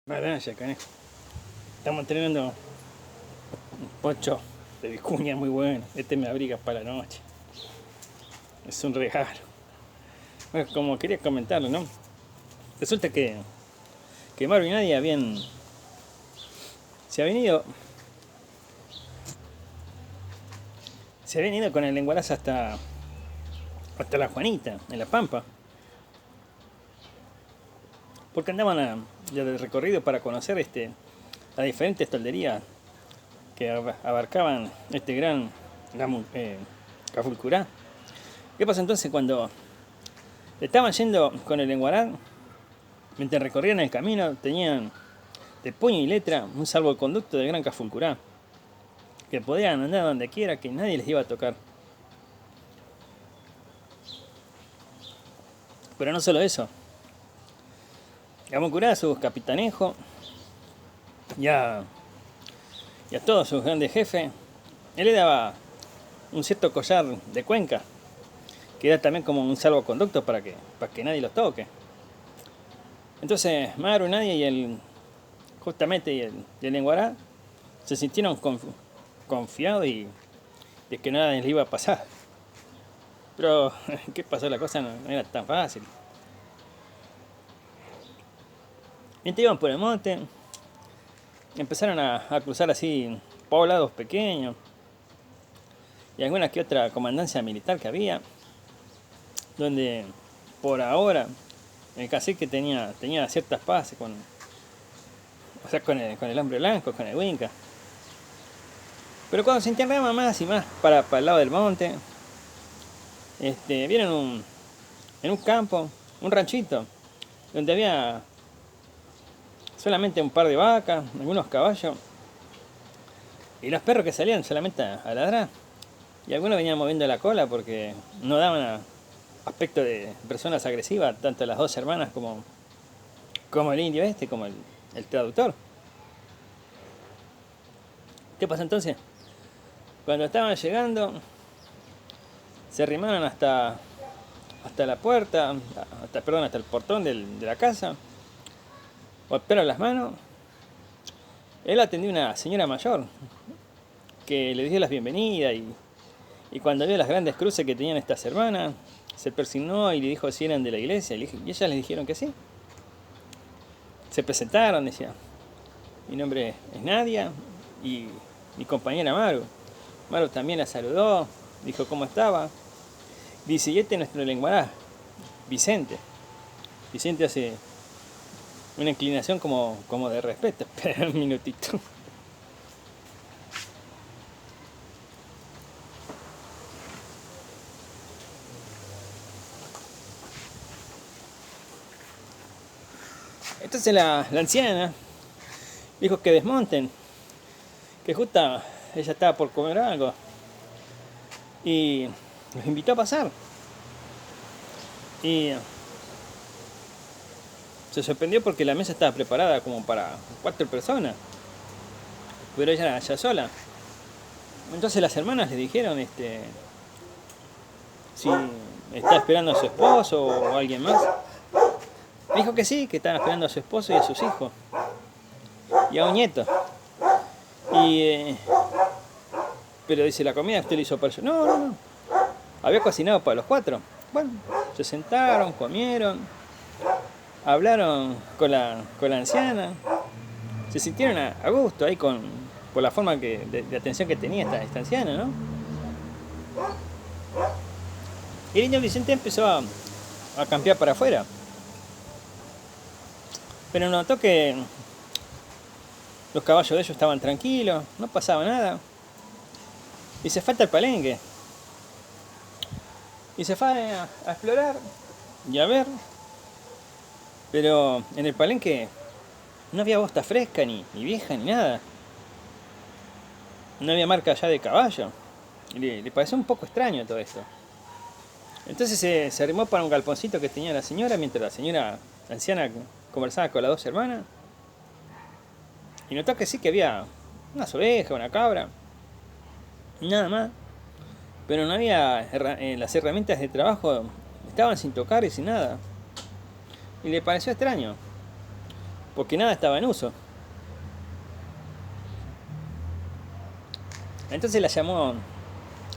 Maravilla, canejo. Estamos entrenando un pocho de vicuña muy bueno. Este me abriga para la noche. Es un regalo. Bueno, como quería comentarlo, ¿no? Resulta que Maru y Nadia se habían ido. Se habían ido con el lenguarazo hasta la Juanita, en La Pampa. Porque andaban de recorrido para conocer las diferentes tolderías que abarcaban este gran Cafulcurá. ¿Qué pasa entonces cuando estaban yendo con el Lenguará? Mientras recorrían el camino tenían de puño y letra un salvoconducto del gran Cafulcurá, que podían andar donde quiera, que nadie les iba a tocar. Pero no solo eso, Cafulcurá, sus capitanejos y a todos sus grandes jefes, él le daba un cierto collar de cuenca, que era también como un salvoconducto para que nadie los toque. Entonces Maru, Nadia justamente y el Lenguará se sintieron confiados y de que nada les iba a pasar. Pero, ¿qué pasó? La cosa no era tan fácil. Mientras iban por el monte, empezaron a cruzar así poblados pequeños y alguna que otra comandancia militar que había, donde por ahora el cacique tenía ciertas paces con el hombre blanco, con el Winca. Pero cuando se internaba más y más para el lado del monte, vieron en un campo, un ranchito, donde había solamente un par de vacas, algunos caballos, y los perros que salían solamente a ladrar. Y algunos venían moviendo la cola porque no daban aspecto de personas agresivas, tanto las dos hermanas como el indio como el traductor. ¿Qué pasa entonces? Cuando estaban llegando, se arrimaron hasta la puerta, hasta el portón de la casa, golpearon las manos. Él atendió a una señora mayor que le dio las bienvenidas y cuando vio las grandes cruces que tenían estas hermanas, se persignó y le dijo si eran de la iglesia, y ellas les dijeron que sí. Se presentaron, decía, mi nombre es Nadia y mi compañera Maru. Maru también la saludó, dijo cómo estaba. Dice, y este es nuestro lenguará, Vicente. Vicente hace una inclinación como de respeto. Espera un minutito. Entonces la anciana dijo que desmonten, que justo ella estaba por comer algo y los invitó a pasar. Y se sorprendió porque la mesa estaba preparada como para 4 personas, pero ella era ya sola. Entonces las hermanas le dijeron si está esperando a su esposo o a alguien más. Dijo que sí, que estaban esperando a su esposo y a sus hijos y a un nieto. Pero dice, la comida usted le hizo para ellos. No. Había cocinado para los 4. Bueno, se sentaron, comieron, hablaron con la anciana, se sintieron a gusto ahí por la forma de atención que tenía esta anciana, ¿no? Y el niño Vicente empezó a campear para afuera. Pero notó que los caballos de ellos estaban tranquilos, no pasaba nada. Y se fue hasta el palenque. Y se fue a explorar y a ver. Pero en el palenque no había bosta fresca, ni vieja, ni nada. No había marca ya de caballo. Y le pareció un poco extraño todo esto. Entonces se arrimó para un galponcito que tenía la señora, mientras la señora anciana conversaba con las dos hermanas. Y notó que sí, que había unas ovejas, una cabra, nada más. Pero no había las herramientas de trabajo, estaban sin tocar y sin nada. Y le pareció extraño. porque nada estaba en uso. Entonces la llamó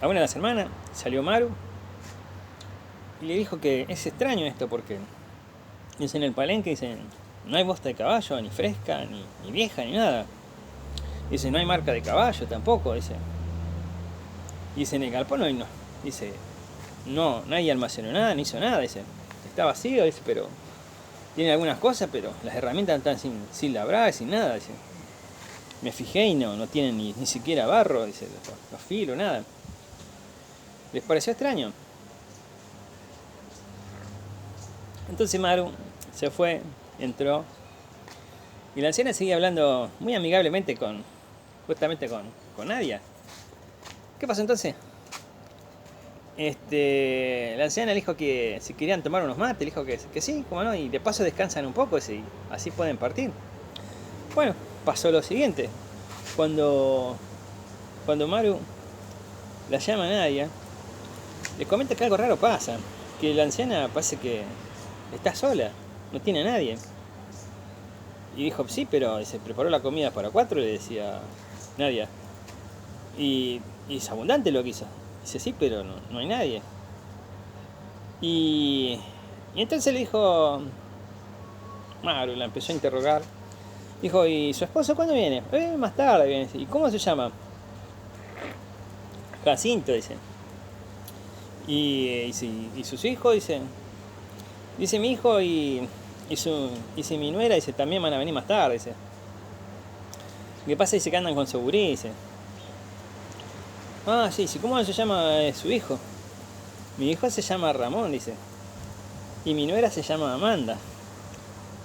a una de las hermanas, salió Maru, y le dijo que es extraño esto porque dice en el palenque, dice, no hay bosta de caballo, ni fresca, ni vieja, ni nada. Dice, no hay marca de caballo tampoco, dice. Dice, en el galpón no, dice, no, nadie almacenó nada, ni hizo nada, dice. Está vacío, dice, pero tiene algunas cosas, pero las herramientas están sin labrar, sin nada, dice. Me fijé y no tienen ni siquiera barro, dice, los filos, nada. ¿Les pareció extraño? Entonces Maru se fue, entró, y la anciana seguía hablando muy amigablemente justamente con Nadia. ¿Qué pasó entonces? La anciana le dijo que si querían tomar unos mates, le dijo que sí, como no, y de paso descansan un poco, y así pueden partir. Bueno, pasó lo siguiente. Cuando Maru la llama a Nadia, le comenta que algo raro pasa, que la anciana parece que está sola, no tiene a nadie. Y dijo, sí, pero se preparó la comida para 4, le decía Nadia. Y es abundante lo que hizo. Dice, sí, pero no hay nadie. Y entonces le dijo, Maru la empezó a interrogar. Dijo, ¿y su esposo cuándo viene? Más tarde viene. ¿Y cómo se llama? Jacinto, dice. Y sus hijos, dice mi hijo y mi nuera, dice, también van a venir más tarde, dice. ¿Qué pasa? Dice que andan con seguridad, dice. Ah, sí, ¿cómo se llama su hijo? Mi hijo se llama Ramón, dice. Y mi nuera se llama Amanda.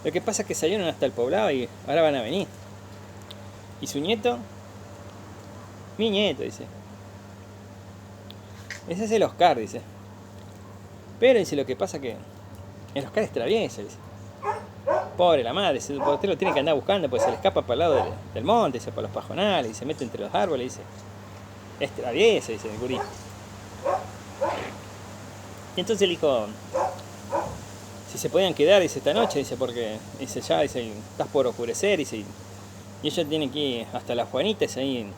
Lo que pasa es que salieron hasta el poblado y ahora van a venir. ¿Y su nieto? Mi nieto, dice. Ese es el Oscar, dice. Pero dice, lo que pasa es que el Oscar es travieso, dice. Pobre la madre, usted lo tiene que andar buscando porque se le escapa para el lado del monte, dice, por los pajonales, y se mete entre los árboles, dice. Es travieso, dice el gurí. Y entonces le dijo, si se podían quedar, dice, esta noche, dice, porque dice, ya, dice, estás por oscurecer, dice, y ellos tienen que ir hasta las Juanitas ahí,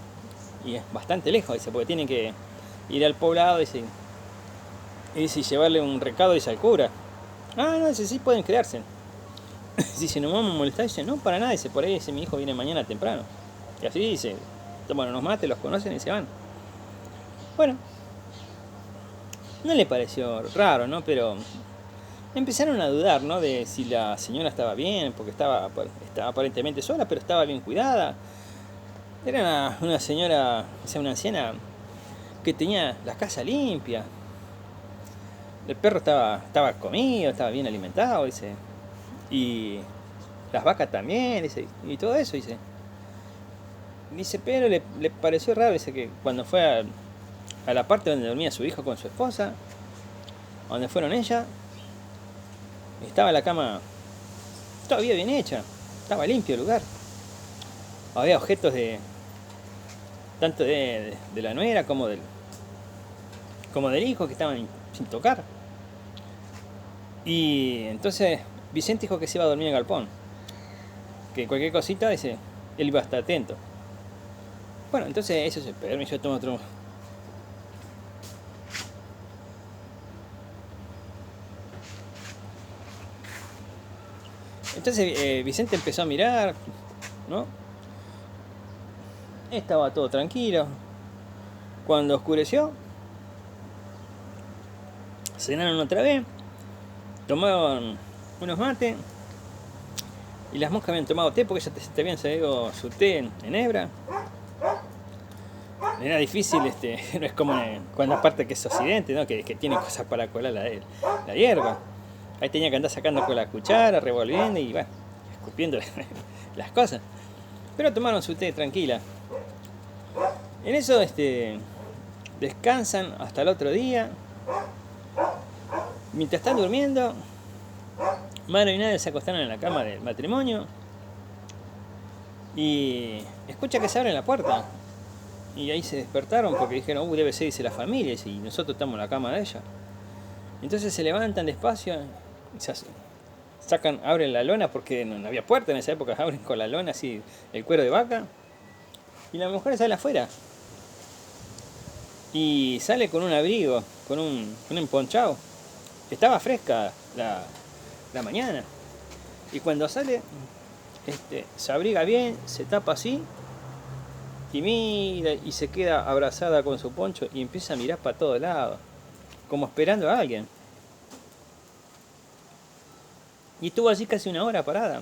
y es bastante lejos, dice, porque tienen que ir al poblado, dice, y llevarle un recado, dice, al cura. Ah, no, dice, sí pueden quedarse. Dice, no vamos a molestar, dice, no, para nada, dice, por ahí, dice, mi hijo viene mañana temprano. Y así, dice, toman unos mates, los conocen y se van. Bueno, no le pareció raro, ¿no? Pero empezaron a dudar, ¿no? De si la señora estaba bien, porque estaba aparentemente sola, pero estaba bien cuidada. Era una señora, o sea, una anciana que tenía la casa limpia. El perro estaba comido, estaba bien alimentado, dice. Y las vacas también, dice. Y todo eso, dice. Dice, pero le pareció raro, dice, que cuando fue a la parte donde dormía su hijo con su esposa, donde fueron ella, estaba la cama todavía bien hecha, estaba limpio el lugar. Había objetos tanto de la nuera como del hijo que estaban sin tocar. Y entonces Vicente dijo que se iba a dormir en el galpón, que cualquier cosita, dice, él iba a estar atento. Bueno, entonces eso se permitió, yo tomo otro. Entonces Vicente empezó a mirar, ¿no? Estaba todo tranquilo. Cuando oscureció, cenaron otra vez, tomaron unos mates, y las moscas habían tomado té porque ya te habían servido su té en hebra. Era difícil, no es como cuando aparte que es Occidente, ¿no? que tiene cosas para colar la hierba. Ahí tenía que andar sacando con la cuchara, revolviendo y bueno, escupiendo las cosas. Pero tomaron su té tranquila. En eso descansan hasta el otro día. Mientras están durmiendo, Maru y Nadia se acostaron en la cama del matrimonio y escucha que se abre la puerta. Y ahí se despertaron porque dijeron, debe ser, dice, la familia, y nosotros estamos en la cama de ella. Entonces se levantan despacio, abren la lona porque no había puerta en esa época, abren con la lona así el cuero de vaca y la mujer sale afuera y sale con un abrigo, con un emponchado. Estaba fresca la mañana y cuando sale se abriga bien, se tapa así y mira y se queda abrazada con su poncho y empieza a mirar para todos lados, como esperando a alguien. Y estuvo allí casi una hora parada.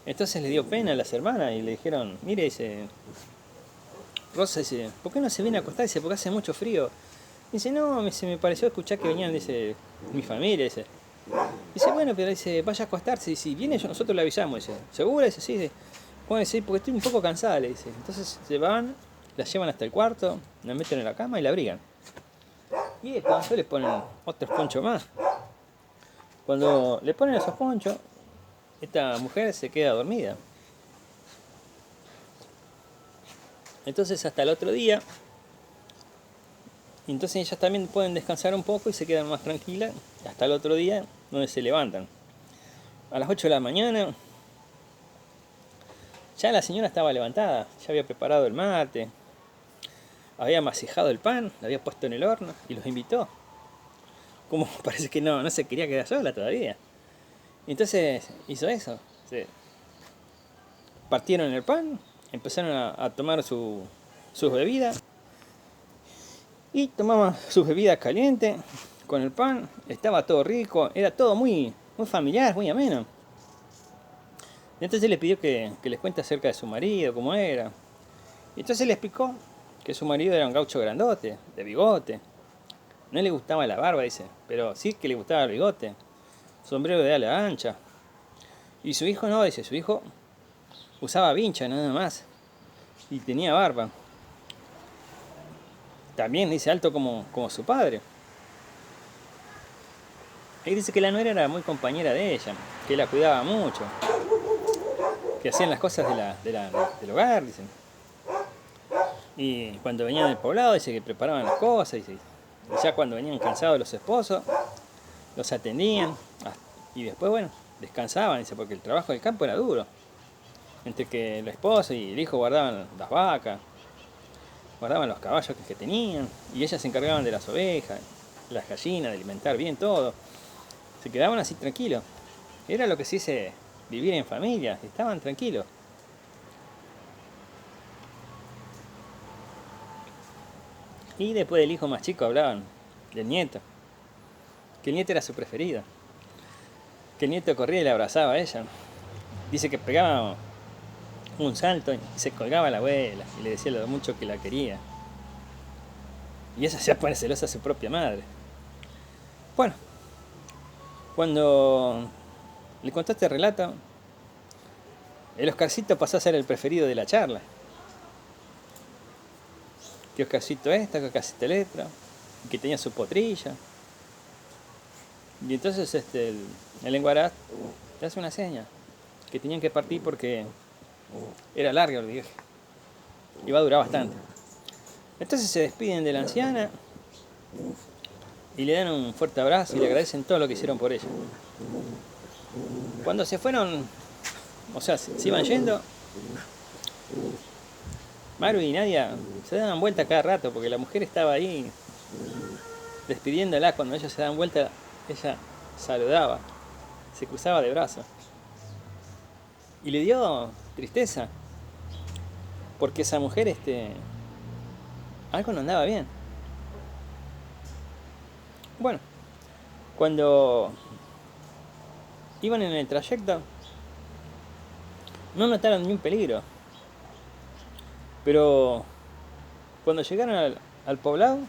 Entonces le dio pena a las hermanas y le dijeron, mire, dice, Rosa, dice, ¿por qué no se viene a acostar? Dice, porque hace mucho frío. Dice, no, me pareció escuchar que venían, dice, mi familia, dice. Dice, bueno, pero dice, vaya a acostarse. Y si viene, nosotros le avisamos, dice. ¿Segura? Dice, sí. Dice, bueno, dice, porque estoy un poco cansada, le dice. Entonces se van, la llevan hasta el cuarto, la meten en la cama y la abrigan. Y de paso les ponen otros ponchos más. Cuando le ponen esos ponchos, esta mujer se queda dormida. Entonces hasta el otro día, entonces ellas también pueden descansar un poco y se quedan más tranquilas hasta el otro día donde se levantan. A las 8 de la mañana ya la señora estaba levantada, ya había preparado el mate, había masijado el pan, lo había puesto en el horno y los invitó. Como parece que no se quería quedar sola todavía. Entonces hizo eso. Partieron el pan, empezaron a tomar sus bebidas. Y tomaban sus bebidas calientes con el pan. Estaba todo rico, era todo muy familiar, muy ameno. Y entonces le pidió que les cuente acerca de su marido, cómo era. Y entonces le explicó que su marido era un gaucho grandote, de bigote. No le gustaba la barba, dice, pero sí que le gustaba el bigote. Sombrero de ala ancha. Y su hijo no, dice, su hijo usaba vincha nada más. Y tenía barba. También dice alto como su padre. Y dice que la nuera era muy compañera de ella, que la cuidaba mucho, que hacían las cosas del hogar, dicen. Y cuando venían del poblado, dice que preparaban las cosas, dice, y ya cuando venían cansados los esposos, los atendían, y después, bueno, descansaban, dice, porque el trabajo del campo era duro. Entre que el esposo y el hijo guardaban las vacas, guardaban los caballos que tenían, y ellas se encargaban de las ovejas, las gallinas, de alimentar bien todo. Se quedaban así tranquilos. Era lo que se dice vivir en familia, estaban tranquilos. Y después del hijo más chico hablaban del nieto, que el nieto era su preferido, que el nieto corría y le abrazaba a ella. Dice que pegaba un salto y se colgaba a la abuela y le decía lo mucho que la quería. Y ella se pone celosa a su propia madre. Bueno, cuando le contó este relato, el Oscarcito pasó a ser el preferido de la charla. Que Oscarcito esta, que Oscarcito el otro, que tenía su potrilla. Y entonces el Enguará le hace una seña, que tenían que partir porque era largo el viaje. Iba a durar bastante. Entonces se despiden de la anciana y le dan un fuerte abrazo y le agradecen todo lo que hicieron por ella. Cuando se fueron, o sea, se iban yendo, Maru y Nadia se daban vuelta cada rato porque la mujer estaba ahí despidiéndola. Cuando ellos se daban vuelta, ella saludaba, se cruzaba de brazos. Y le dio tristeza porque esa mujer algo no andaba bien. Bueno, cuando iban en el trayecto no notaron ni un peligro, pero cuando llegaron al poblado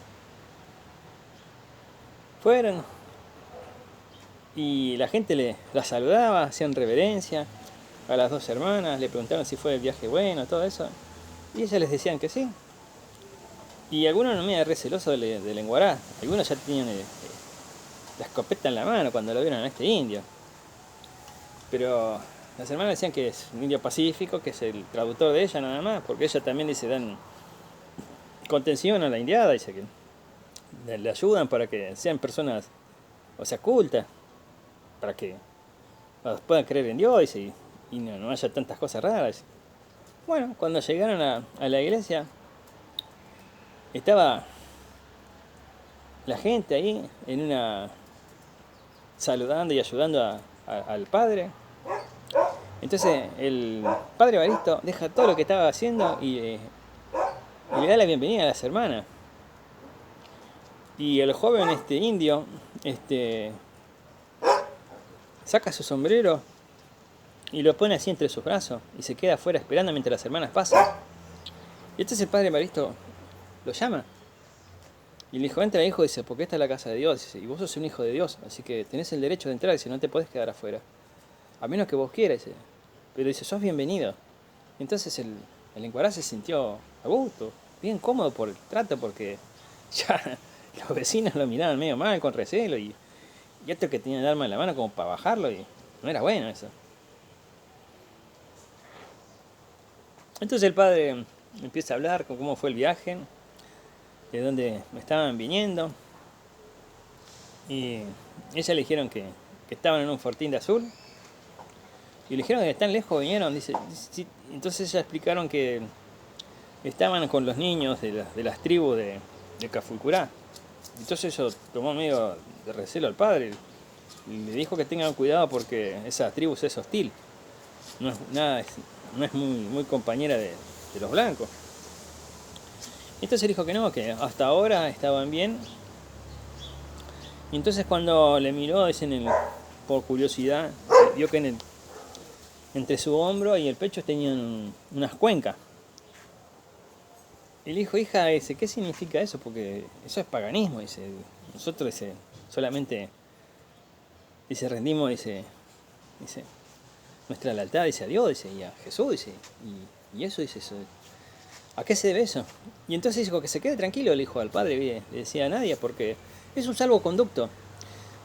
fueron y la gente la saludaba, hacían reverencia a las dos hermanas, le preguntaron si fue el viaje bueno, todo eso, y ellas les decían que sí. Y algunos no me era re celoso del Enguará, algunos ya tenían la escopeta en la mano cuando lo vieron a este indio. Pero las hermanas decían que es un indio pacífico, que es el traductor de ella nada más, porque ella también dice dan contención a la indiada, dice que le ayudan para que sean personas, o sea, cultas, para que puedan creer en Dios, dice, y no haya tantas cosas raras. Bueno, cuando llegaron a la iglesia, estaba la gente ahí en una saludando y ayudando al padre. Entonces el padre Evaristo deja todo lo que estaba haciendo y le da la bienvenida a las hermanas. Y el joven indio saca su sombrero y lo pone así entre sus brazos y se queda afuera esperando mientras las hermanas pasan. Y entonces el padre Evaristo lo llama y le dijo, entra hijo, dice, porque esta es la casa de Dios, dice, y vos sos un hijo de Dios, así que tenés el derecho de entrar, dice, no te podés quedar afuera, a menos que vos quieras, dice, pero dice, sos bienvenido. Entonces el encuadrá se sintió a gusto, bien cómodo por el trato, porque ya los vecinos lo miraban medio mal, con recelo, y esto que tenía el arma en la mano como para bajarlo, y no era bueno eso. Entonces el padre empieza a hablar con cómo fue el viaje, de dónde estaban viniendo, y ellas le dijeron que estaban en un fortín de azul, y le dijeron que tan lejos vinieron, dice, sí. Entonces ellas explicaron que estaban con los niños de las tribus de Cafulcurá. Entonces eso tomó medio de recelo al padre, y le dijo que tengan cuidado porque esa tribu es hostil, no es muy compañera de los blancos. Entonces dijo que no, que hasta ahora estaban bien. Y entonces cuando le miró, por curiosidad, vio que entre su hombro y el pecho tenían unas cuencas. Y le dijo, hija, ¿qué significa eso? Porque eso es paganismo, dice. Nosotros solamente rendimos nuestra lealtad, dice, a Dios, dice, y a Jesús, dice, y eso, dice, eso. ¿A qué se debe eso? Y entonces dijo que se quede tranquilo, le dijo al padre, le decía a Nadia, porque es un salvoconducto.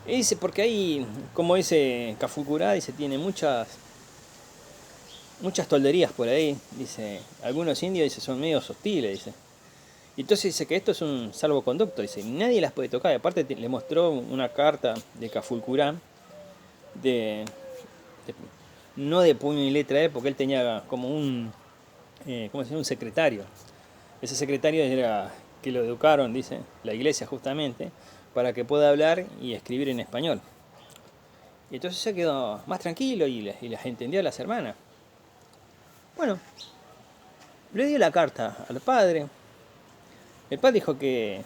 Y dice, porque ahí, como dice Cafulcurá, dice, tiene muchas tolderías por ahí, dice, algunos indios, dice, son medios hostiles, dice. Y entonces dice que esto es un salvoconducto, dice, nadie las puede tocar. Y aparte le mostró una carta de Cafulcurá, no de puño y letra de él, porque él tenía como un secretario. Ese secretario era que lo educaron, dice, la iglesia justamente, para que pueda hablar y escribir en español. Y entonces se quedó más tranquilo y las entendió a las hermanas. Bueno, le dio la carta al padre. El padre dijo que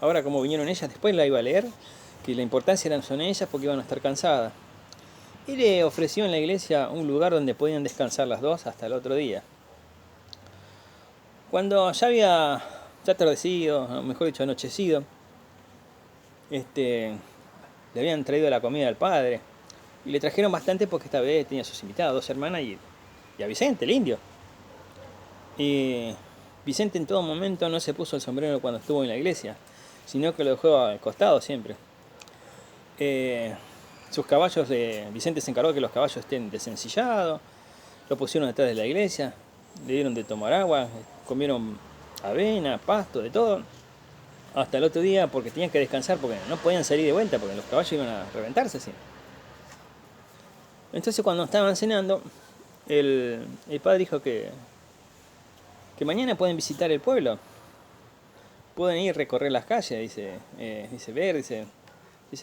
ahora como vinieron ellas, después la iba a leer, que la importancia son ellas porque iban a estar cansadas. Y le ofreció en la iglesia un lugar donde podían descansar las dos hasta el otro día. Cuando ya había atardecido, mejor dicho anochecido, le habían traído la comida al padre y le trajeron bastante porque esta vez tenía sus invitados, 2 hermanas y a Vicente, el indio. Y Vicente en todo momento no se puso el sombrero cuando estuvo en la iglesia, sino que lo dejó al costado siempre. Sus caballos, Vicente se encargó que los caballos estén desencillados, lo pusieron detrás de la iglesia, le dieron de tomar agua, comieron avena, pasto, de todo, hasta el otro día porque tenían que descansar porque no podían salir de vuelta porque los caballos iban a reventarse así. Entonces cuando estaban cenando, el padre dijo que mañana pueden visitar el pueblo, pueden ir a recorrer las calles, dice,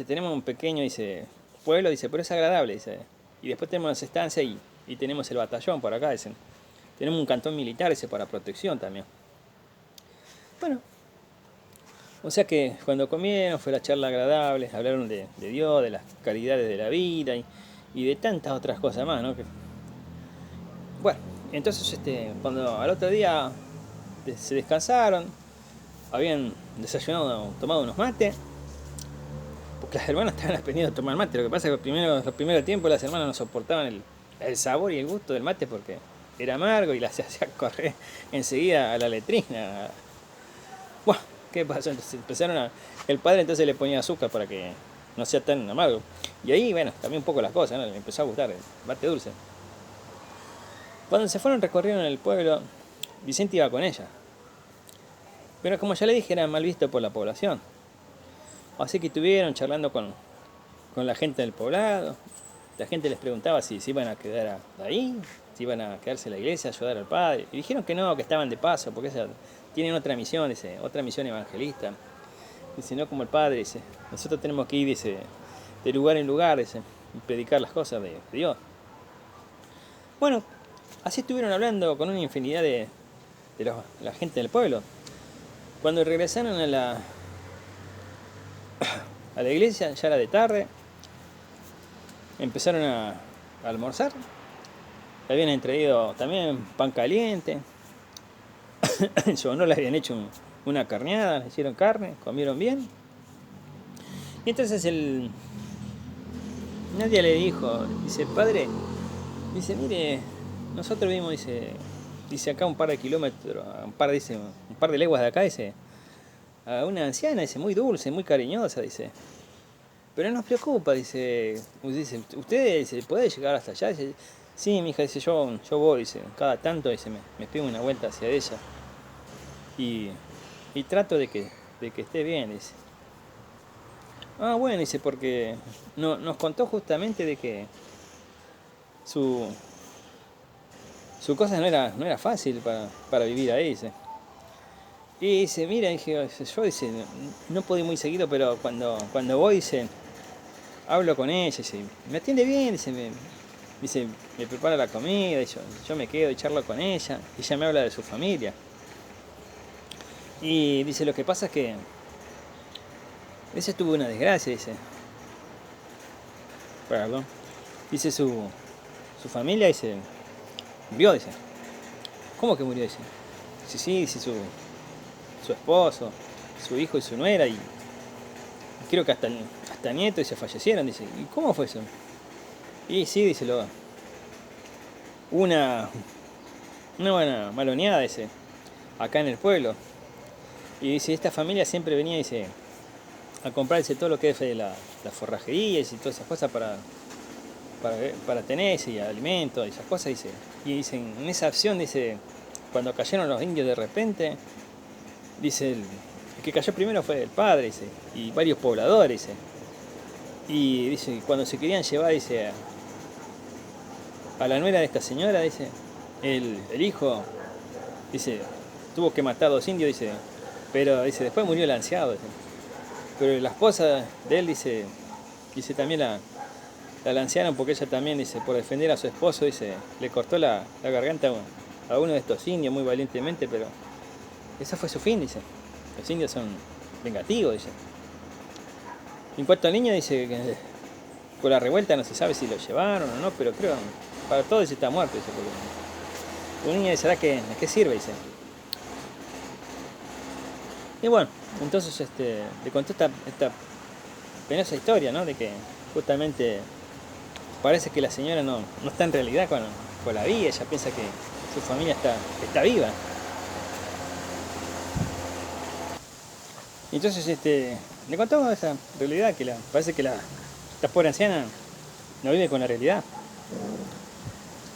tenemos un pequeño, pueblo, pero es agradable, dice, y después tenemos las estancias y tenemos el batallón por acá, dice, tenemos un cantón militar, para protección también. Bueno, o sea que cuando comieron fue la charla agradable, hablaron de Dios, de las caridades de la vida y de tantas otras cosas más, ¿no? Bueno, entonces cuando al otro día se descansaron, habían desayunado, tomado unos mates, porque las hermanas estaban aprendiendo a tomar mate. Lo que pasa es que los primeros tiempos las hermanas no soportaban el sabor y el gusto del mate porque era amargo y las hacía correr enseguida a la letrina. Bueno, ¿qué pasó? Entonces el padre entonces le ponía azúcar para que no sea tan amargo. Y ahí, bueno, cambió un poco las cosas, ¿no? Le empezó a gustar el mate dulce. Cuando se fueron recorrieron el pueblo, Vicente iba con ella. Pero como ya le dije, era mal visto por la población. Así que estuvieron charlando con la gente del poblado. la gente les preguntaba si se iban a quedar ahí, si iban a quedarse en la iglesia, ayudar al padre. Y dijeron que no, que estaban de paso, porque tienen otra misión, dice, otra misión evangelista. Dice, no como el padre, dice, nosotros tenemos que ir, dice, de lugar en lugar, dice, y predicar las cosas de Dios. Bueno, así estuvieron hablando con una infinidad de la gente del pueblo. Cuando regresaron a la iglesia, ya era de tarde, empezaron a almorzar. Le habían traído también pan caliente. En su honor le habían hecho una carneada, le hicieron carne, comieron bien. Y entonces nadie le dijo, dice, padre, dice, mire, nosotros vimos, dice acá un par de kilómetros, un par de leguas de acá, dice, a una anciana, dice, muy dulce, muy cariñosa, dice. Pero no nos preocupa, dice, usted dice, puede llegar hasta allá, dice, sí, mi hija, dice, yo voy, dice, cada tanto, dice, me pego una vuelta hacia ella. Y trato de que esté bien, dice. Ah, bueno, dice, porque nos contó justamente de que su cosa no era fácil para vivir ahí, dice. Y dice, mira, dije, yo, dice, no puedo ir muy seguido, pero cuando voy, dice, hablo con ella, dice, me atiende bien, dice, me prepara la comida, y yo me quedo y charlo con ella, y ella me habla de su familia. Y dice, lo que pasa es que ella tuvo una desgracia, dice. Perdón. Dice, su familia, dice, murió, dice. ¿Cómo que murió, dice? Dice, sí, dice, su esposo, su hijo y su nuera, y creo que hasta nietos, y se fallecieron, dice. ¿Y cómo fue eso? Y sí, dice, una buena maloneada, dice, acá en el pueblo. Y dice, esta familia siempre venía, dice, a comprarse todo lo que es la forrajería y todas esas cosas para tener, y alimentos y esas cosas, dice. Y dice, en esa acción, dice, cuando cayeron los indios de repente, dice, el que cayó primero fue el padre, dice, y varios pobladores, dice. Y dice, cuando se querían llevar, dice, a la nuera de esta señora, dice, el hijo, dice, tuvo que matar a 2 indios, dice, pero dice, después murió el anciano, dice. Pero la esposa de él, dice también la lanciaron porque ella también, dice, por defender a su esposo, dice, le cortó la garganta a uno de estos indios muy valientemente, pero ese fue su fin, dice. Los indios son vengativos, dice. En cuanto al niño, dice que por la revuelta no se sabe si lo llevaron o no, pero creo, para todo dice, está muerto, dice, porque un niño dice, ¿de qué sirve?, dice. Y bueno, entonces le contó esta penosa historia, ¿no? De que justamente parece que la señora no está en realidad con la vida, ella piensa que su familia está viva. Y entonces le contó esa realidad, que parece que esta pobre anciana no vive con la realidad.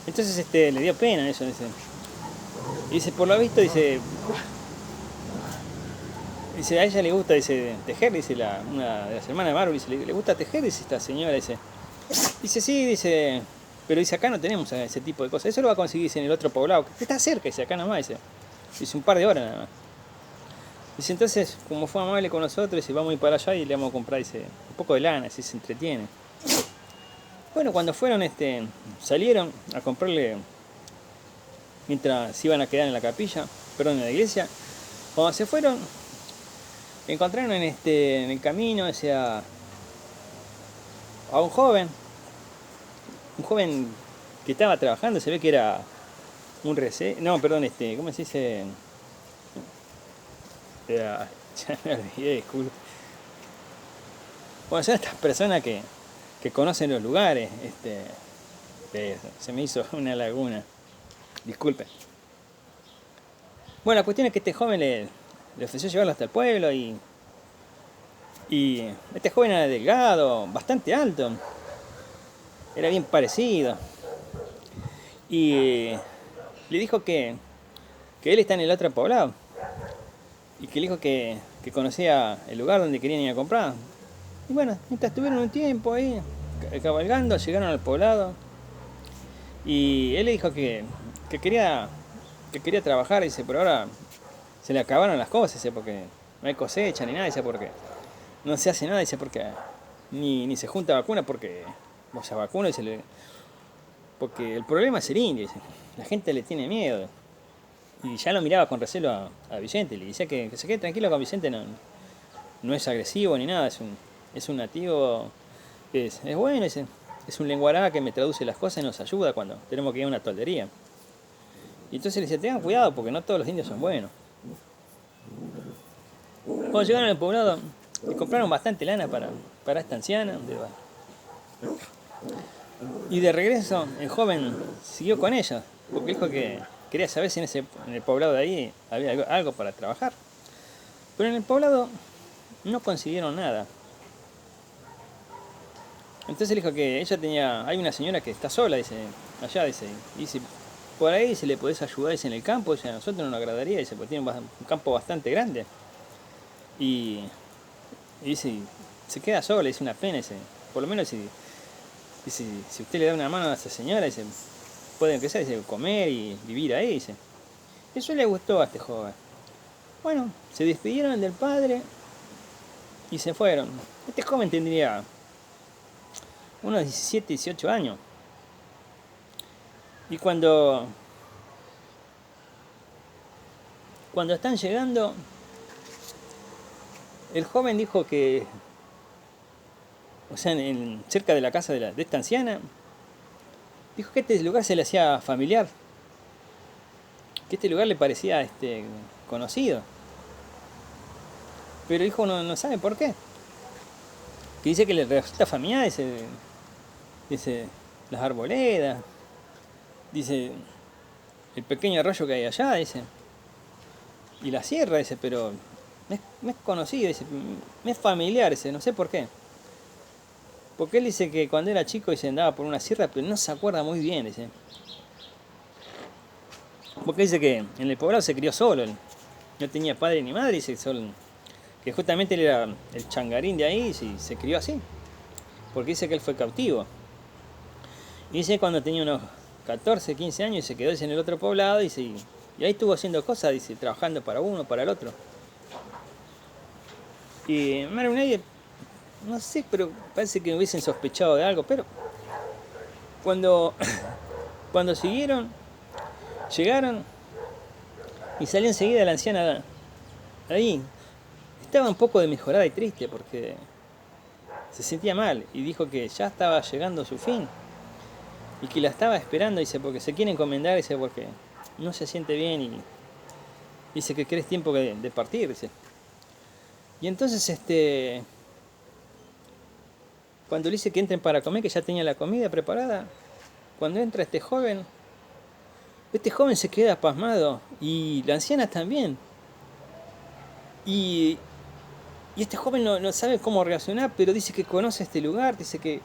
Entonces le dio pena eso, dice. Y dice, por lo visto, dice, a ella le gusta, dice, tejer, dice, una de las hermanas de Marvel, dice, le gusta tejer, dice esta señora, dice. Dice, sí, dice, pero dice, acá no tenemos ese tipo de cosas. Eso lo va a conseguir, dice, en el otro poblado, que está cerca, dice, acá nomás, dice, un par de horas nada más. Dice, entonces, como fue amable con nosotros, dice, vamos a ir para allá y le vamos a comprar, dice, un poco de lana, así se entretiene. Bueno, cuando fueron, salieron a comprarle, mientras se iban a quedar en la capilla, en la iglesia, cuando se fueron, encontraron en el camino, a un joven que estaba trabajando, se ve que era un ¿cómo se dice? Ya me olvidé, disculpe. Bueno, son estas personas que conocen los lugares, se me hizo una laguna, disculpe. Bueno, la cuestión es que este joven le ofreció llevarlo hasta el pueblo y este joven era delgado, bastante alto, era bien parecido. Y le dijo que él está en el otro poblado. Y que le dijo que conocía el lugar donde querían ir a comprar. Y bueno, mientras estuvieron un tiempo ahí, cabalgando, llegaron al poblado y él le dijo que quería, que quería trabajar, dice, pero ahora se le acabaron las cosas, dice, porque no hay cosecha ni nada, dice, porque no se hace nada, dice, porque ni se junta vacuna, porque o sea, vacuna, dice, porque el problema es el indio, dice, la gente le tiene miedo. Y ya lo miraba con recelo a Vicente, le decía que se quede tranquilo con Vicente, no es agresivo ni nada, es un nativo, es bueno, es un lenguará que me traduce las cosas y nos ayuda cuando tenemos que ir a una toldería. Y entonces le decía, tengan cuidado porque no todos los indios son buenos. Cuando llegaron al poblado, le compraron bastante lana para esta anciana. Y de regreso, el joven siguió con ella, porque dijo que quería saber si en el poblado de ahí había algo para trabajar. Pero en el poblado no consiguieron nada. Entonces le dijo que hay una señora que está sola, dice, allá, dice, por ahí si le podés ayudar, dice, en el campo, dice, a nosotros nos agradaría, dice, porque tiene un campo bastante grande. Y dice, se queda sola, dice, una pena, dice, por lo menos si usted le da una mano a esa señora, dice, puede que sea, dice, comer y vivir ahí, dice. Eso le gustó a este joven. Bueno, se despidieron del padre y se fueron. Este joven tendría unos 17, 18 años. Y cuando están llegando, el joven dijo que, o sea, cerca de la casa de esta anciana, dijo que este lugar se le hacía familiar, que este lugar le parecía conocido. Pero dijo no sabe por qué. Que dice que le resulta familiar, dice las arboledas, dice el pequeño arroyo que hay allá, dice, y la sierra, dice, pero me es conocido, dice, me es familiar, dice, no sé por qué. Porque él dice que cuando era chico dice, andaba por una sierra, pero no se acuerda muy bien, dice. Porque dice que en el poblado se crió solo, él no tenía padre ni madre, dice, que justamente él era el changarín de ahí y se crió así. Porque dice que él fue cautivo. Y dice que cuando tenía unos 14, 15 años se quedó, dice, en el otro poblado, dice, y ahí estuvo haciendo cosas, dice, trabajando para uno, para el otro. Y Mario, no sé, pero parece que hubiesen sospechado de algo, pero cuando llegaron y salió enseguida la anciana ahí. Estaba un poco desmejorada y triste porque se sentía mal y dijo que ya estaba llegando a su fin y que la estaba esperando, dice, porque se quiere encomendar, dice, porque no se siente bien y dice que es tiempo de partir, dice. Y entonces cuando le dice que entren para comer, que ya tenía la comida preparada, cuando entra este joven se queda pasmado y la anciana también. Y este joven no sabe cómo reaccionar, pero dice que conoce este lugar, dice que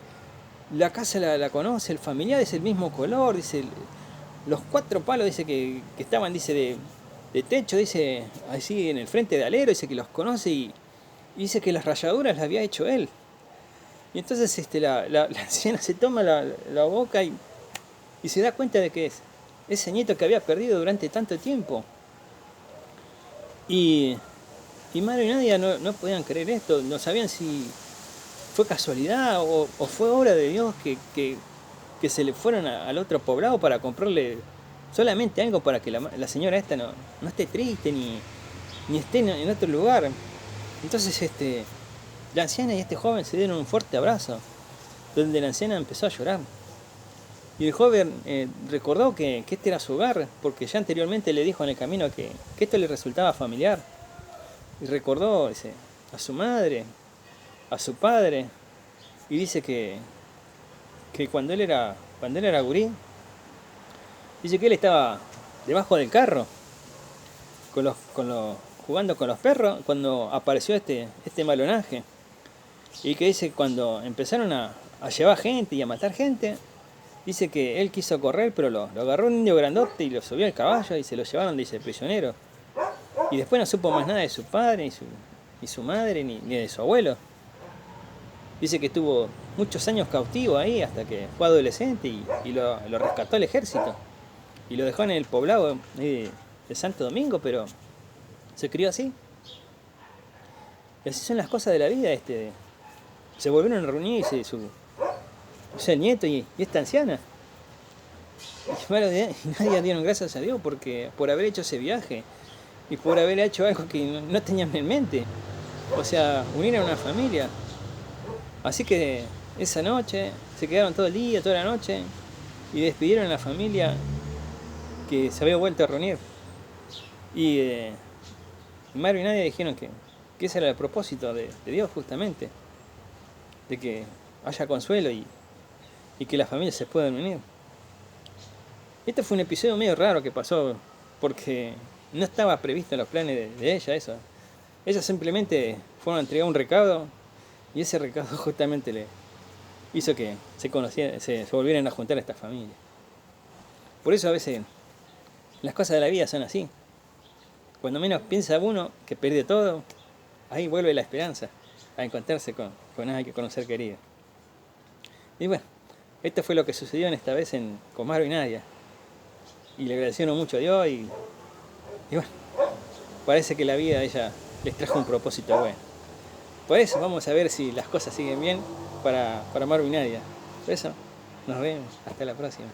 la casa la conoce, el familiar es el mismo color, dice, los 4 palos, dice que estaban, dice, de techo, dice, así en el frente de alero, dice que los conoce y dice que las rayaduras las había hecho él. Y entonces la anciana se toma la boca y se da cuenta de que es ese nieto que había perdido durante tanto tiempo. Y Mario y Nadia no podían creer esto, no sabían si fue casualidad o fue obra de Dios que se le fueron al otro poblado para comprarle solamente algo para que la señora esta no esté triste ni esté en otro lugar. Entonces la anciana y este joven se dieron un fuerte abrazo, donde la anciana empezó a llorar. Y el joven recordó que este era su hogar, porque ya anteriormente le dijo en el camino que esto le resultaba familiar. Y recordó, dice, a su madre, a su padre, y dice que cuando él era gurí, dice que él estaba debajo del carro, jugando con los perros, cuando apareció este malonaje. Y que dice cuando empezaron a llevar gente y a matar gente, dice que él quiso correr, pero lo agarró un indio grandote y lo subió al caballo y se lo llevaron, dice, prisionero. Y después no supo más nada de su padre, ni su madre, ni de su abuelo. Dice que estuvo muchos años cautivo ahí hasta que fue adolescente y lo rescató el ejército. Y lo dejó en el poblado de Santo Domingo, pero se crió así. Y así son las cosas de la vida. Se volvieron a reunir el nieto y esta anciana. Y nadie dieron gracias a Dios por haber hecho ese viaje y por haber hecho algo que no tenían en mente. O sea, unir a una familia. Así que esa noche se quedaron todo el día, toda la noche y despidieron a la familia que se había vuelto a reunir. Y Mario y Nadia dijeron que ese era el propósito de Dios justamente, de que haya consuelo y que las familias se puedan unir. Este fue un episodio medio raro que pasó porque no estaba previsto en los planes de ella eso. Ellas simplemente fueron a entregar un recado y ese recado justamente le hizo que se volvieran a juntar a esta familia. Por eso a veces las cosas de la vida son así. Cuando menos piensa uno que pierde todo, ahí vuelve la esperanza a encontrarse con alguien, con un ser querido. Y bueno, esto fue lo que sucedió en esta vez con Mario y Nadia. Y le agradecieron mucho a Dios y bueno, parece que la vida de ella les trajo un propósito bueno. Por eso vamos a ver si las cosas siguen bien para Mario y Nadia. Por eso, nos vemos. Hasta la próxima.